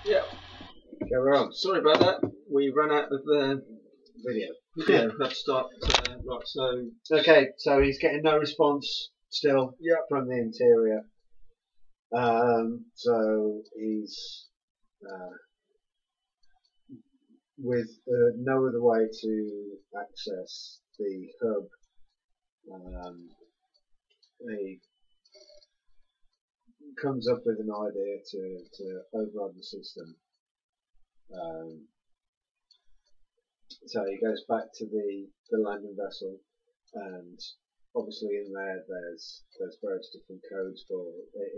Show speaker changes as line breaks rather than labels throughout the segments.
Yeah.
Okay, we're on.
Sorry about that. We ran out of
Video.
video. Let's start. Right. So.
Okay, so he's getting no response still from the interior. So he's with no other way to access the hub. He comes up with an idea to override the system. So he goes back to the landing vessel, and obviously in there there's various different codes for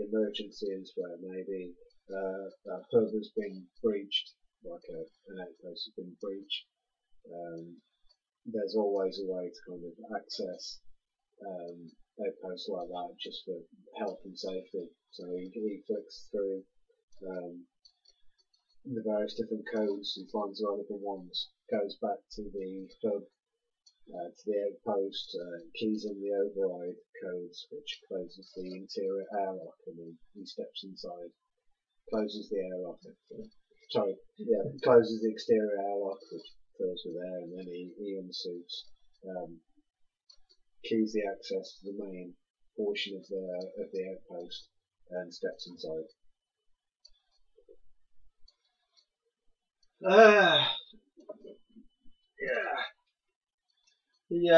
emergencies where maybe a hub has been breached, like an outpost has been breached. There's always a way to kind of access outposts like that just for health and safety. So he flicks through the various different codes and finds the relevant ones, goes back to the hub, to the outpost, keys in the override codes, which closes the interior airlock, and he steps inside, closes the airlock, closes the exterior airlock, which fills with air, and then he unsuits, keys the access to the main portion of the outpost, and steps inside.
He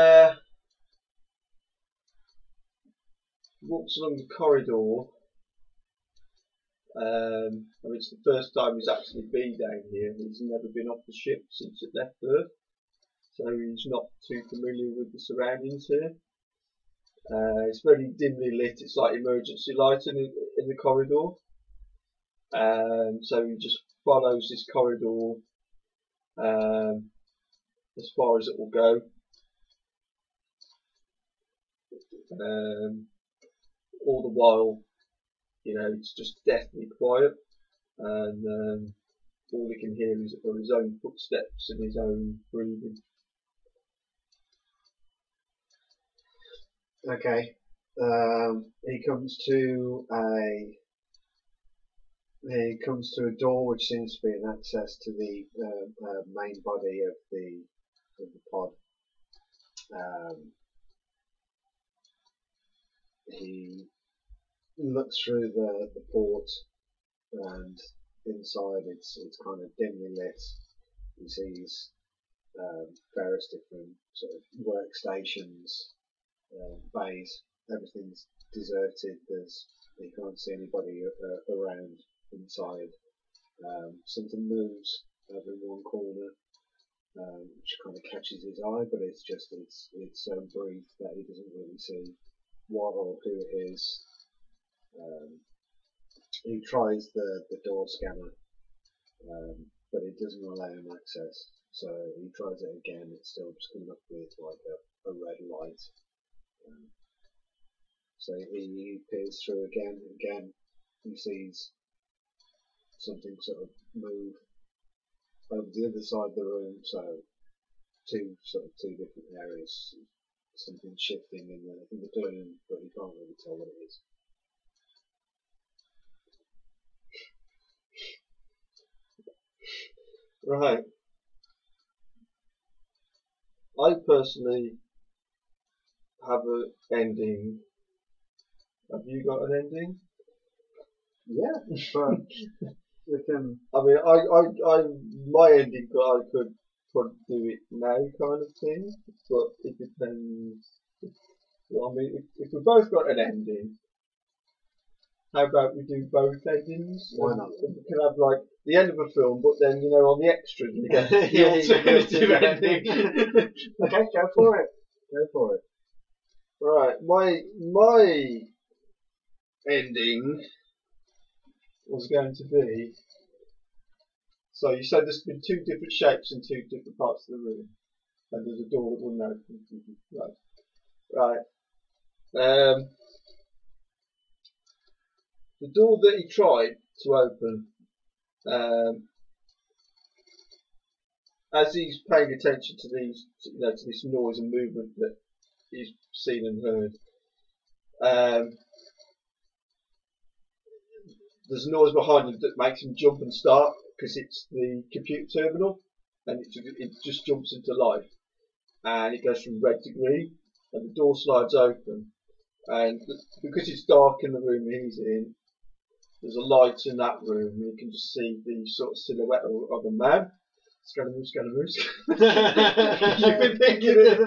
walks along the corridor. I mean, it's the first time he's actually been down here. He's never been off the ship since it left Earth, so he's not too familiar with the surroundings here. It's very dimly lit. It's like emergency lighting in the corridor. So he just follows this corridor as far as it will go. All the while, it's just deathly quiet, and all he can hear are his own footsteps and his own breathing.
Okay. He comes to a door which seems to be an access to the main body of the pod. He looks through the port, and inside it's kind of dimly lit. He sees various different sort of workstations, bays. Everything's deserted. You can't see anybody around inside. Something moves over in one corner, which kind of catches his eye, but it's so brief that he doesn't really see what or who it is. He tries the door scanner, but it doesn't allow him access. So he tries it again. It's still just coming up with like a red light. So he peers through again. Again, he sees something sort of move over the other side of the room. So two different areas. Something shifting in the gloom, but you can't really tell what it is.
Right. I personally have an ending. Have you got an ending?
Yeah, but we can.
I mean, my ending, I could do it now, kind of thing. But it depends. Well, I mean, if we both got an ending, how about we do both endings?
Why not?
We can have like the end of a film, but then on the extras you get the alternative ending.
Okay, go for it. Go for it.
Right, my ending was going to be. So you said there's been two different shapes in two different parts of the room, and there's a door that wouldn't open. Right. The door that he tried to open, as he's paying attention to to this noise and movement that he's seen and heard, there's a noise behind him that makes him jump and start because it's the computer terminal, and it just jumps into life, and it goes from red to green, and the door slides open, and because it's dark in the room he's in, there's a light in that room, and you can just see the sort of silhouette of a man. Scaramouche, Scaramouche. You've been thinking it.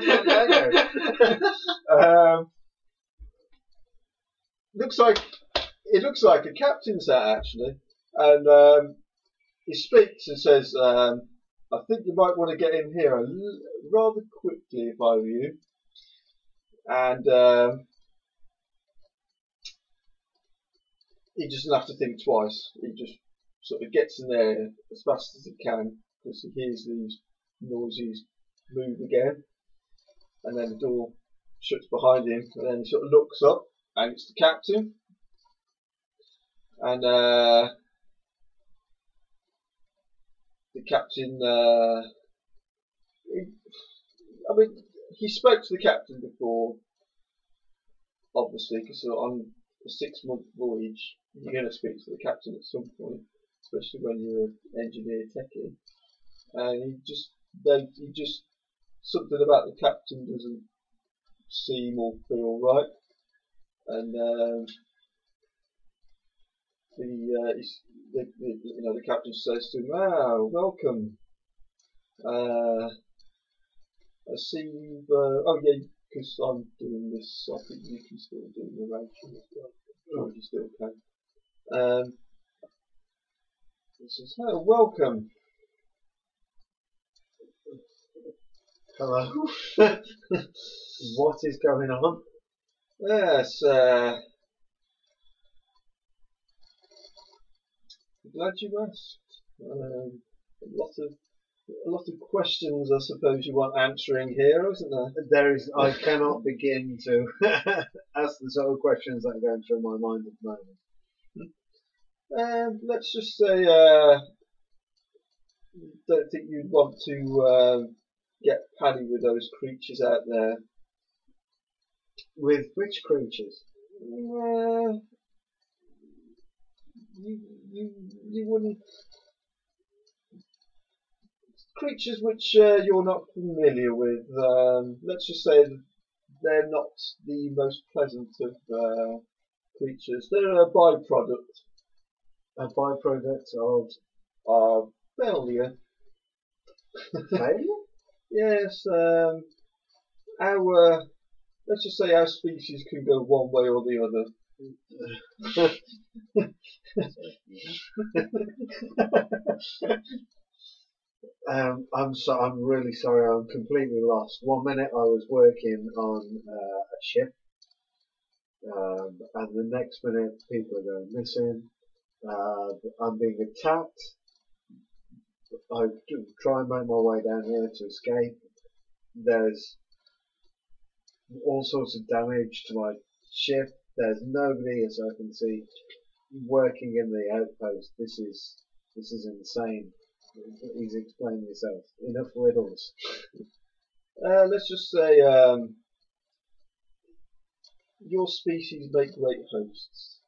It looks like a captain's hat actually, and he speaks and says, "I think you might want to get in here rather quickly if I were you." And he doesn't have to think twice. He just sort of gets in there as fast as he can because he hears these noises move again, and then the door shuts behind him, and then he sort of looks up, and it's the captain, and the captain. I mean, he spoke to the captain before, obviously, because on a 6-month voyage, you're going to speak to the captain at some point, especially when you're an engineer techie. And he just something about the captain doesn't seem or feel right, and the captain says to him, welcome. I see you've oh yeah, because I'm doing this, I think you can still do the narration as well. Or you still can. He says, welcome.
Hello. What is going on?
Yes, glad you asked. A lot of questions, I suppose you want answering here, isn't there?
I cannot begin to ask the sort of questions that are going through my mind at the moment.
Let's just say, don't think you'd want to get paddy with those creatures out there.
With which creatures?
You wouldn't. Creatures which you're not familiar with. Let's just say they're not the most pleasant of creatures. They're a byproduct.
A byproduct
of failure.
Failure?
Yes. Let's just say our species can go one way or the other.
I'm really sorry. I'm completely lost. 1 minute I was working on a ship, and the next minute people are going missing. I'm being attacked. I try and make my way down here to escape. There's all sorts of damage to my ship. There's nobody, as I can see, working in the outpost. This is insane. He's explaining himself. Enough riddles.
Let's just say your species make great hosts,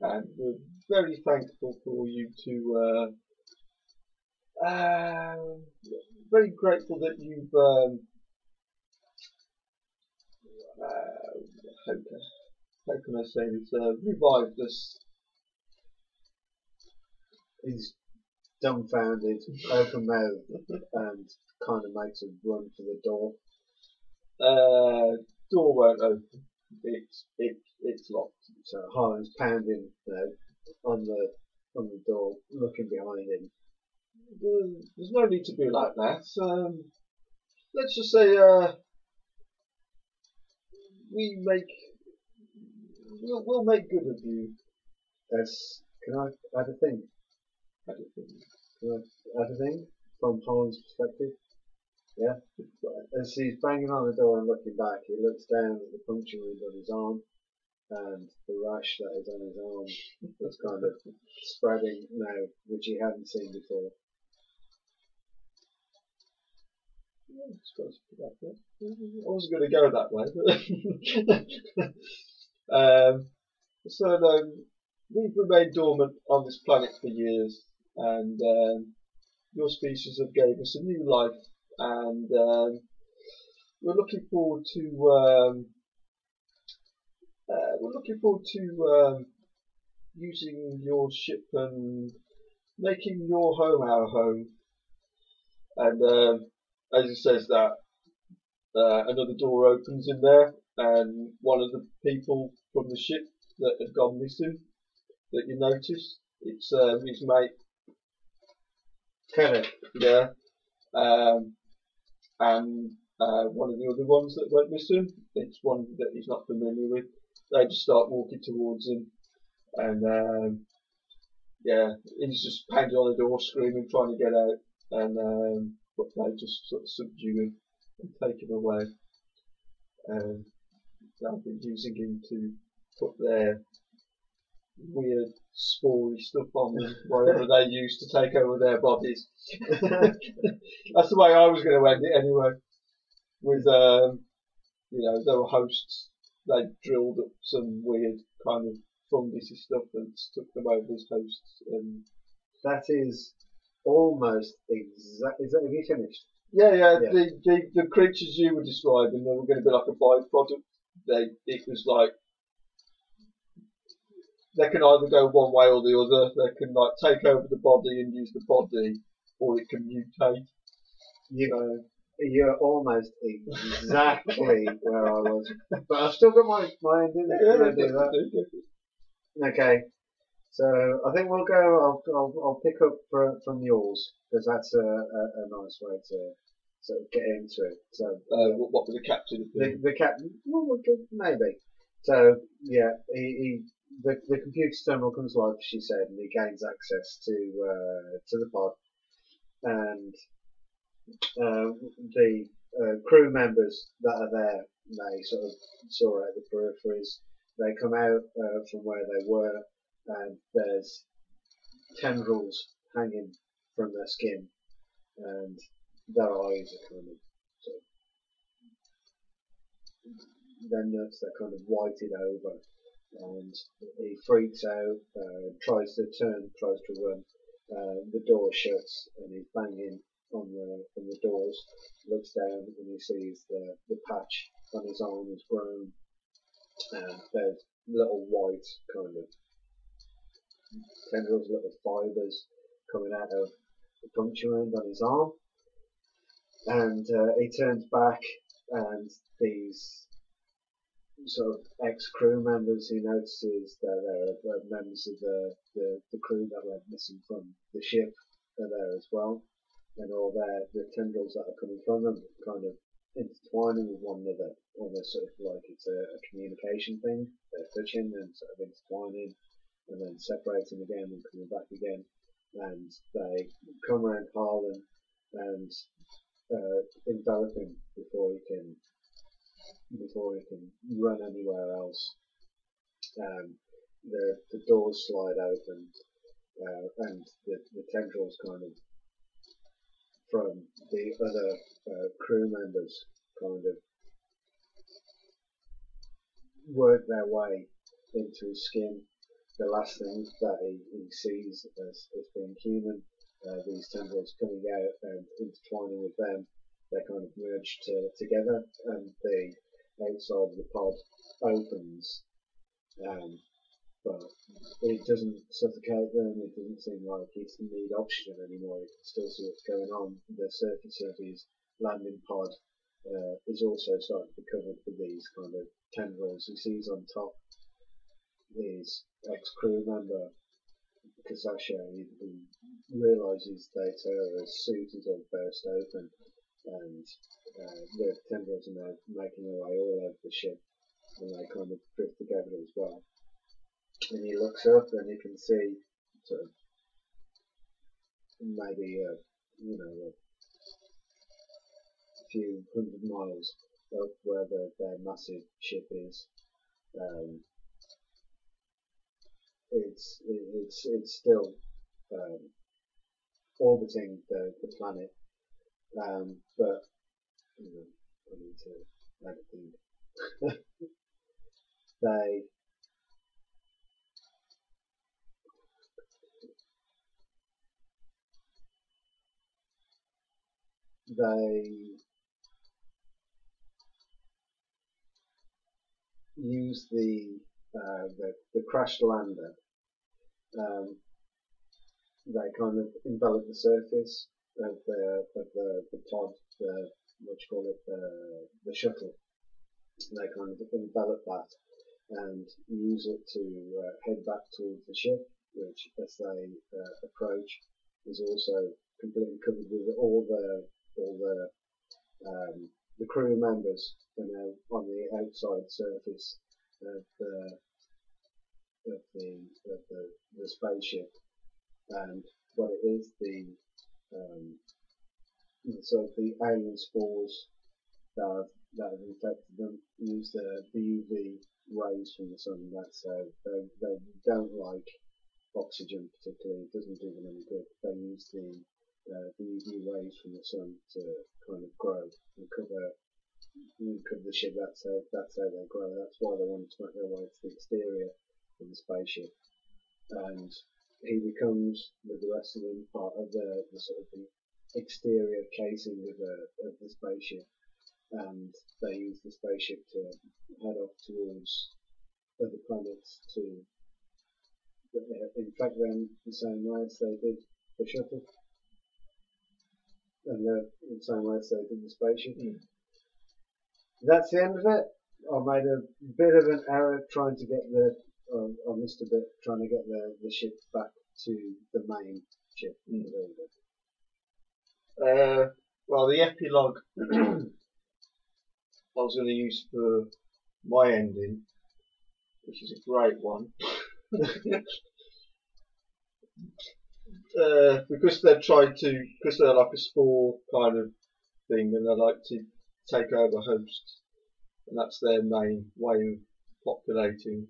and we're very thankful for you to. Very grateful that you've. How can I say this? Revived us.
He's dumbfounded, open mouthed, and kind of makes a run for the door.
Door won't open. It's locked.
So Harlan's pounding on the door, looking behind him.
There's no need to be like that. Let's just say we'll make good of you.
Can I add a thing? Can I add a thing from Harlan's perspective? Yeah. As he's banging on the door and looking back, he looks down at the puncture wound on his arm and the rash that is on his arm that's kind of spreading now, which he hadn't seen before.
I wasn't going to go that way. So we've remained dormant on this planet for years, and your species have gave us a new life, and we're looking forward to using your ship and making your home our home. And as it says that, another door opens in there, and one of the people from the ship that had gone missing, that you noticed, it's his mate Kenneth, yeah, and one of the other ones that went missing, it's one that he's not familiar with. They just start walking towards him, and yeah, he's just pounding on the door, screaming, trying to get out, and but they just sort of subdue him and take him away. They've been using him to put their weird spory stuff on them, whatever they use to take over their bodies. That's the way I was going to end it anyway. With they were hosts. They drilled up some weird kind of fungusy stuff and stuck them over as hosts. And
that is almost exact. Is that, have you finished?
Yeah. The creatures you were describing, they were going to be like a byproduct. It was like they can either go one way or the other. They can like take over the body and use the body, or it can mutate.
You're almost exactly where I was, but I've still got my ending.
Yeah,
do that. Okay, so I think we'll go. I'll pick up from yours because that's a nice way to sort of get into it. So
what was the captain?
The captain, well, maybe. So yeah, the computer terminal comes live, as she said, and he gains access to the pod, and the crew members that are there, they sort of saw out the peripheries. They come out from where they were, and there's tendrils hanging from their skin, and their eyes are kind of sort of, their nuts, they're kind of whited over, and he freaks out, tries to run. The door shuts, and he's banging on the doors, looks down, and he sees the patch on his arm has grown, and there's little white kind of tendrils, little fibres coming out of the puncture wound on his arm, and he turns back, and these sort of ex-crew members, he notices that there are members of the crew that went missing from the ship are there as well, and all the tendrils that are coming from them kind of intertwining with one another, almost sort of like it's a communication thing. They're touching and sort of intertwining, and then separating again and coming back again, and they come around Harlan and envelop him before he can run anywhere else. The doors slide open, and the tendrils kind of from the other crew members kind of work their way into his skin. The last thing that he sees as being human, these tendrils coming out and intertwining with them, they kind of merge together, and the outside of the pod opens, but it doesn't suffocate them. It doesn't seem like he needs oxygen anymore. You can still see what's going on. The surface of his landing pod is also starting to be covered with these kind of tendrils. He sees on top his ex-crew member, Kasasha. He realises that her suit is all burst open, and the tendrils are now making their way all over the ship, and they kind of drift together as well. And he looks up and he can see sort of maybe a few 100 miles up where their massive ship is. It's still orbiting the planet, but I need to add a thing. they use the crashed lander. They kind of envelop the surface of the pod, what you call it, the shuttle. They kind of envelop that and use it to head back towards the ship, which, as they approach, is also completely covered with all the crew members are now on the outside surface of the spaceship, and what it is, the alien spores that have infected them use the UV rays from the sun. That's they don't like oxygen particularly. It doesn't do them any good. They use the UV rays from the sun to kind of grow and cover the ship. That's how they grow. That's why they want to make their way to the exterior of the spaceship. And he becomes, with the rest of them, part of the sort of the exterior casing of the spaceship. And they use the spaceship to head off towards other planets to infect them the same way as they did the shuttle, and the same way as they did the spaceship. That's the end of it. I made a bit of an error trying to get I missed a bit trying to get the ship back to the main ship.
Well, the epilogue I was going to use for my ending, which is a great one, because they're like a spore kind of thing, and they like to take over hosts, and that's their main way of populating.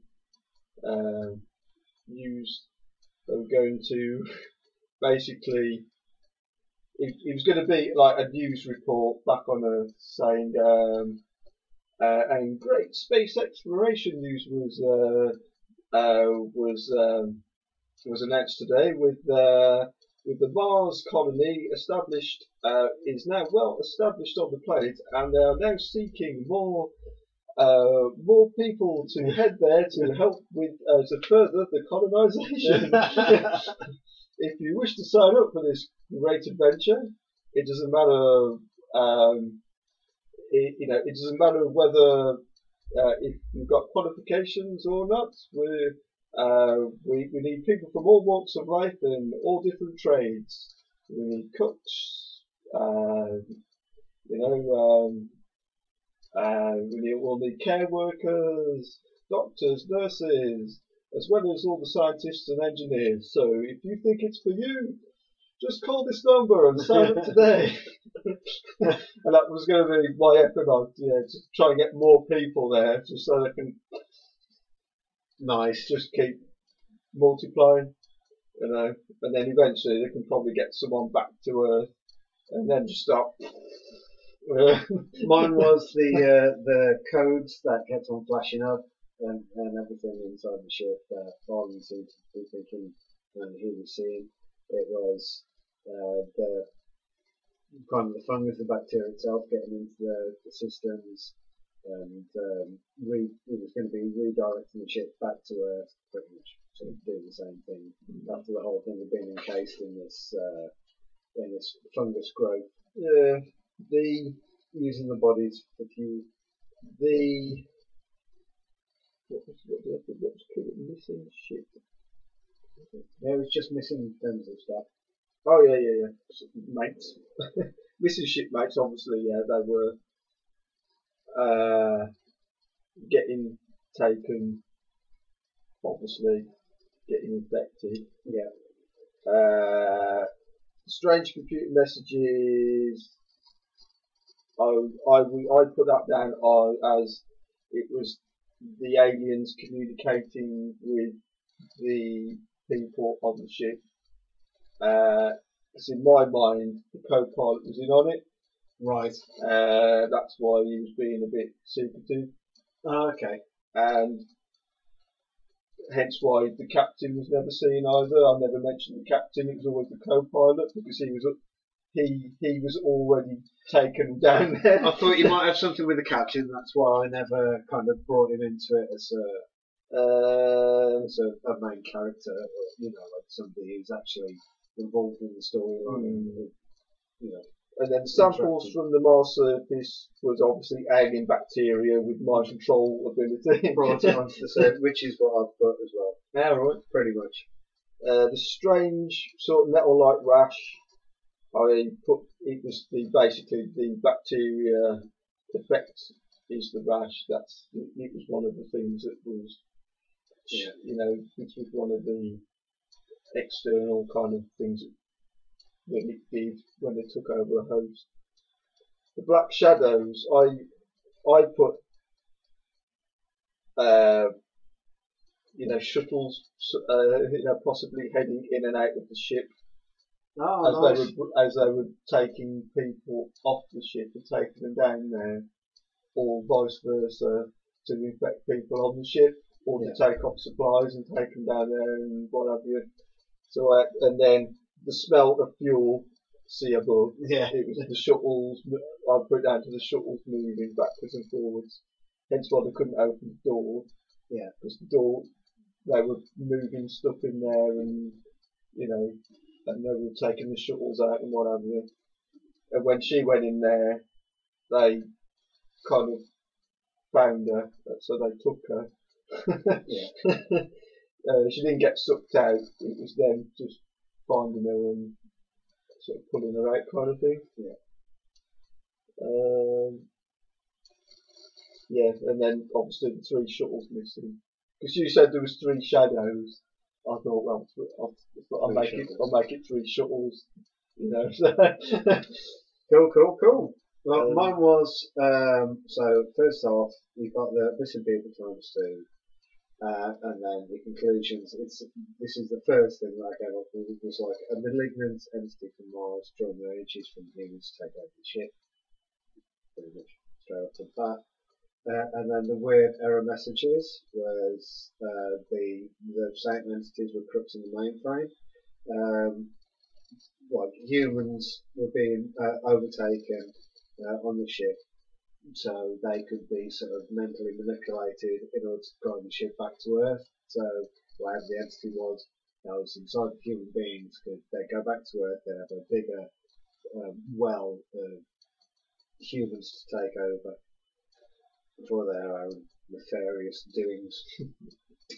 They were going to basically, it was going to be like a news report back on Earth saying, and great space exploration news was announced today with the Mars colony established, is now well established on the planet, and they are now seeking more people to head there to help with to further the colonization. If you wish to sign up for this great adventure, it doesn't matter. It doesn't matter whether if you've got qualifications or not. We need people from all walks of life and all different trades. We need cooks. We'll need care workers, doctors, nurses, as well as all the scientists and engineers. So if you think it's for you, just call this number and sign up today. And that was going to be my epilogue, to try and get more people there, just so they can just keep multiplying, and then eventually they can probably get someone back to Earth, and then just stop.
Mine was the codes that kept on flashing up and everything inside the ship. Arlen seemed to be thinking, and he was seeing it was the kind of the fungus, the bacteria itself, getting into the systems, and it was going to be redirecting the ship back to Earth, pretty much sort of doing the same thing after the whole thing had been encased in this fungus growth.
Yeah.
Using the bodies for fuel.
What was missing ship?
Yeah, it was just missing tons of stuff.
Oh yeah. Mates. Missing shipmates, obviously, they were getting taken, obviously, getting infected.
Yeah.
Strange computer messages. I put that down as it was the aliens communicating with the people on the ship. Because in my mind, the co-pilot was in on it.
Right.
That's why he was being a bit secretive.
Oh, okay.
And hence why the captain was never seen either. I never mentioned the captain. It was always the co-pilot because he was he was already taken down there.
I thought you might have something with the captain. That's why I never kind of brought him into it as a main character, or, you know, like somebody who's actually involved in the storyline. You know,
and then samples from the Mars surface was obviously alien bacteria with mind control ability.
brought it onto the surface, which is what I've got as well.
Yeah, right.
Pretty much.
The strange sort of metal-like rash. I put it was basically the bacteria effect is the rash. It was one of the things that was, you know, it was one of the external kind of things that it did when it took over a host. The black shadows, I put you know, shuttles, you know, possibly heading in and out of the ship.
Oh,
As they were taking people off the ship and taking them down there, or vice versa, to infect people on the ship, or to take off supplies and take them down there and what have you. So, and then the smell of fuel, see above.
Yeah.
It was the shuttles. I put it down to the shuttles moving backwards and forwards. Hence why they couldn't open the door.
Yeah.
Because the door, they were moving stuff in there, and you know, and they were taking the shuttles out and what have you. And when she went in there, they kind of found her, so they took her.
Yeah.
She didn't get sucked out. It was them just finding her and sort of pulling her out, kind of thing.
Yeah.
Yeah, and then obviously the 3 shuttles missing. Because you said there was 3 shadows. I thought, well, I'll make it 3 shuttles. You know.
Cool. Well, mine was so first off, you got the this would be the times 2. And then the conclusions. This is the first thing that I came up with. It was like a malignant entity from Mars drawing their energies from humans to take over the ship. Pretty much straight up to that. And then the weird error messages was the same entities were corrupting the mainframe. Like humans were being overtaken on the ship, so they could be sort of mentally manipulated in order to drive the ship back to Earth. So whatever the entity was that was inside the human beings, could they go back to Earth, they'd have a bigger well of humans to take over for their own nefarious doings.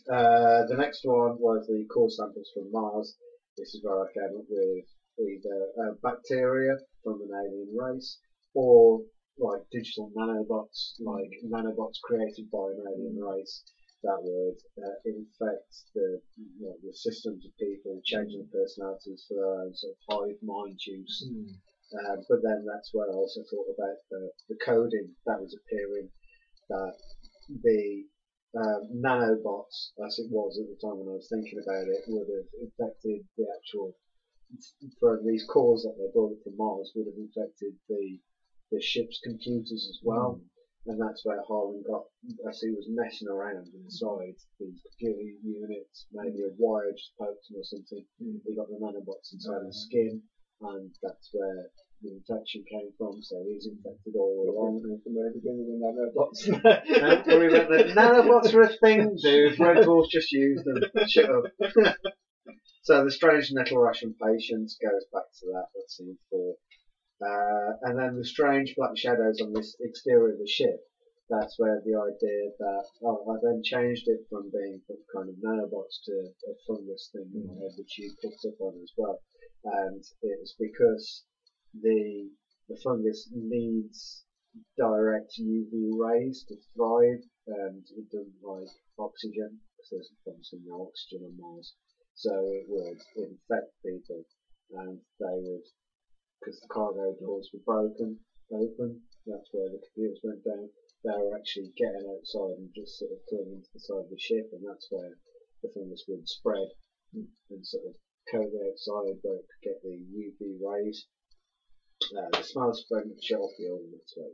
The next one was the core samples from Mars. This is where I came up with either bacteria from an alien race, or like digital nanobots, like nanobots created by an alien race that would infect the systems of people, changing their personalities for their own sort of hive mind use. But then that's where I also thought about the coding that was appearing, that the nanobots, as it was at the time when I was thinking about it, would have infected the actual, for these cores that they brought up from Mars, would have infected the ship's computers as well. And that's where Harlan got, as he was messing around inside these computer units, maybe a wire just poked him or something, he got the nanobots inside his skin, and that's where the infection came from, so he's infected all along.
From the beginning of nanobots.
Don't worry about the nanobots are a thing, dude. Red Dwarf just used them. Shut up. So the strange nettle ration patience goes back to that. That's scene 4. And then the strange black shadows on this exterior of the ship. That's where the idea that I then changed it from being kind of nanobots to a fungus thing in my head, which you picked up on as well. And it was because the fungus needs direct UV rays to thrive, and it doesn't like oxygen because there's obviously no oxygen on Mars. So it would infect people, and they would, because the cargo doors were open, that's where the computers went down. They were actually getting outside and just sort of clinging to the side of the ship, and that's where the fungus would spread and sort of coat the outside where it could get the UV rays. The smell spread and shut off the oven, that's where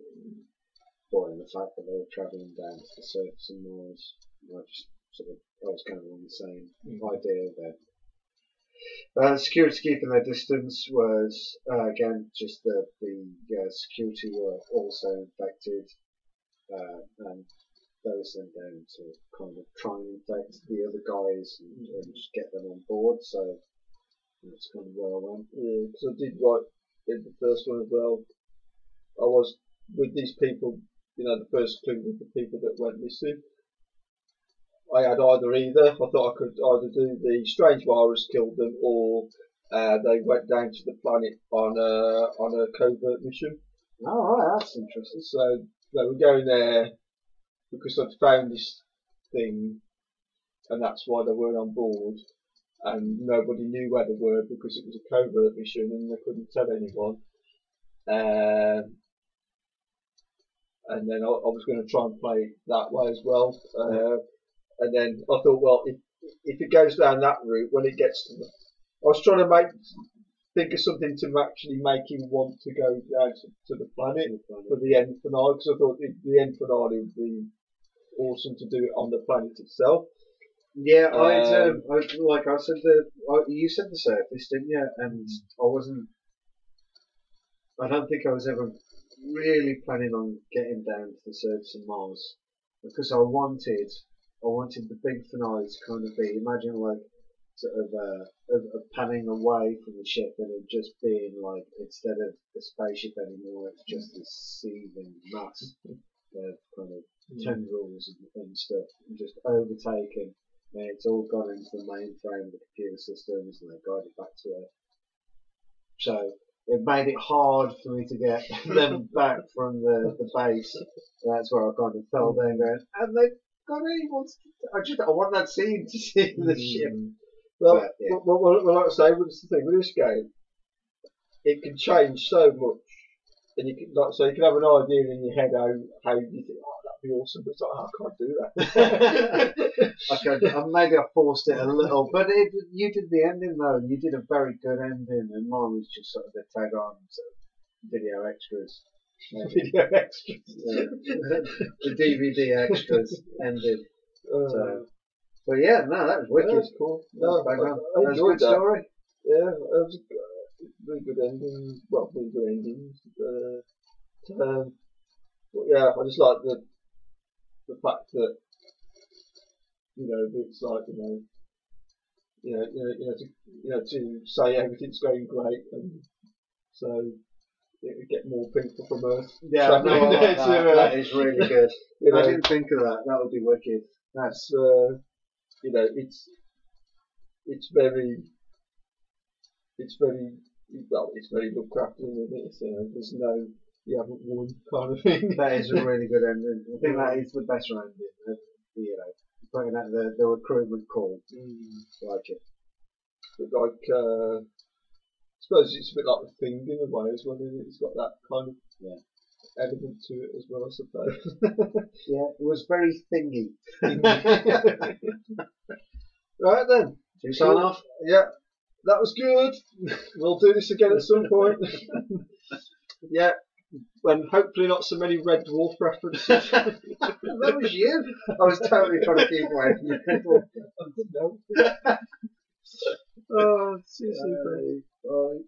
boiling the fact that they were travelling down to the surface of Mars. I was kind of on the same idea there. Security keeping their distance was again just the security were also infected, and those then down to kind of try and infect the other guys and just get them on board. So that's kind of where I went.
Yeah, because I did write in the first one as well. I was with these people, the first clue with the people that went missing. I had either. I thought I could either do the strange virus killed them, or they went down to the planet on a covert mission.
Oh, right, that's interesting.
So they were going there because I'd found this thing, and that's why they weren't on board. And nobody knew where they were because it was a covert mission, and they couldn't tell anyone. And then I was going to try and play it that way as well. And then I thought, well, if it goes down that route, when it gets to I was trying to think of something to actually make him want to go down to the planet for the end finale, because I thought the end finale would be awesome to do it on the planet itself.
Yeah, like I said, you said the surface, didn't you? And I don't think I was ever really planning on getting down to the surface of Mars, because I wanted the big finale to kind of be, imagine like sort of panning away from the ship and it just being like, instead of the spaceship anymore, it's just this seething mass of kind of tendrils and stuff, and just overtaken. And it's all gone into the mainframe of the computer systems, and they guided back to Earth. So it made it hard for me to get them back from the base. And that's where I kind of fell down going, and they've got I want that scene to see the ship.
Well,
but, yeah.
well, like I say, what's the thing with this game? It can change so much, and you can, like I say, you can have an idea in your head how you think, oh, that'd be awesome, but it's like, oh, I can't do that.
Maybe I forced it a little, but you did the ending though, and you did a very good ending, and mine was just sort of the tag on sort of video extras.
Video extras.
The DVD extras ending. But yeah, no, that was wicked.
Yeah, that's cool. No, I
enjoyed that. Story.
Yeah, it was a really good ending. Well, really good endings. But yeah, I just like the fact that it's like to say everything's going great, and so it get more people from Earth.
Yeah, no, that is really good. I didn't think of that. That would be wicked.
That's it's very Lovecraftian, isn't it? So there's no, you haven't won kind of thing.
That is a really good ending. I think that is the best ending. Putting out the recruitment call. Like it.
But like, I suppose it's a bit like The Thing in a way as well, isn't it? It's got that kind of element to it as well, I suppose.
Yeah, it was very thingy.
Right then.
Should we sign off?
Yeah, that was good. We'll do this again at some point. Yeah, and hopefully not so many Red Dwarf references.
That was you. I was totally trying to keep away from the Red Dwarf.
Oh, see you soon.
Bye.